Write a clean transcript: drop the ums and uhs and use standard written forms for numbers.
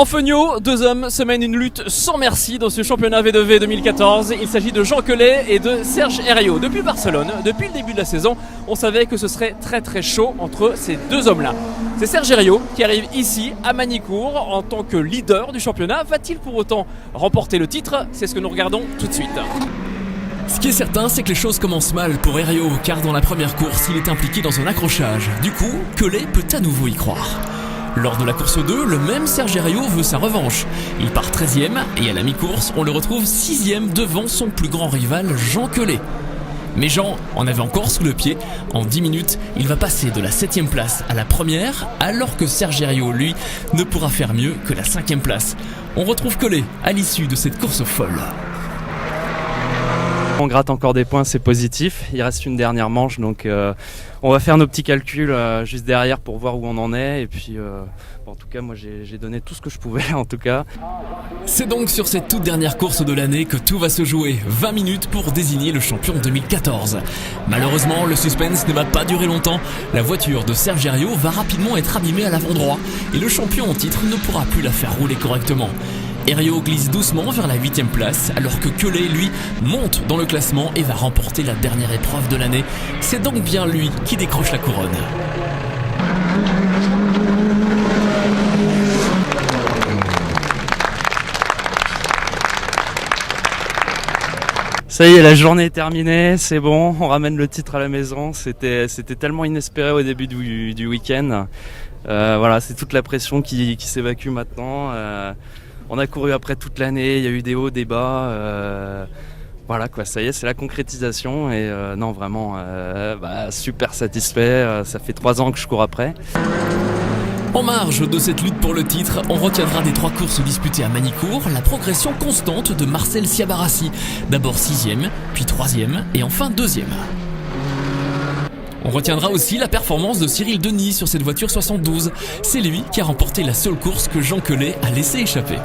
En Feugnot, deux hommes se mènent une lutte sans merci dans ce championnat V2V 2014. Il s'agit de Jean Quelet et de Serge Herriot. Depuis Barcelone, depuis le début de la saison, on savait que ce serait très chaud entre ces deux hommes-là. C'est Serge Herriot qui arrive ici à Magny-Cours en tant que leader du championnat. Va-t-il pour autant remporter le titre? C'est ce que nous regardons tout de suite. Ce qui est certain, c'est que les choses commencent mal pour Herriot, car dans la première course, il est impliqué dans un accrochage. Du coup, Quelet peut à nouveau y croire. Lors de la course 2, le même Serge Herriot veut sa revanche. Il part 13e et à la mi-course, on le retrouve 6e devant son plus grand rival, Jean Quelet. Mais Jean en avait encore sous le pied. En 10 minutes, il va passer de la 7e place à la première, alors que Serge Herriot, lui, ne pourra faire mieux que la 5e place. On retrouve Quelet à l'issue de cette course folle. On gratte encore des points, c'est positif. Il reste une dernière manche, donc on va faire nos petits calculs juste derrière pour voir où on en est. Et puis, en tout cas, moi j'ai donné tout ce que je pouvais, en tout cas. C'est donc sur cette toute dernière course de l'année que tout va se jouer. 20 minutes pour désigner le champion 2014. Malheureusement, le suspense ne va pas durer longtemps. La voiture de Serge Herriot va rapidement être abîmée à l'avant droit et le champion en titre ne pourra plus la faire rouler correctement. Herriot glisse doucement vers la 8e place, alors que Quelet, lui, monte dans le classement et va remporter la dernière épreuve de l'année. C'est donc bien lui qui décroche la couronne. Ça y est, la journée est terminée, c'est bon, on ramène le titre à la maison. C'était tellement inespéré au début du week-end. Voilà, c'est toute la pression qui s'évacue maintenant. On a couru après toute l'année, il y a eu des hauts, des bas. Voilà quoi, ça y est, c'est la concrétisation et non vraiment super satisfait. Ça fait 3 ans que je cours après. En marge de cette lutte pour le titre, on retiendra des 3 courses disputées à Magny-Cours la progression constante de Marcel Ciabarassi. D'abord 6e, puis 3e et enfin 2e. On retiendra aussi la performance de Cyril Denis sur cette voiture 72. C'est lui qui a remporté la seule course que Jean Quelet a laissé échapper.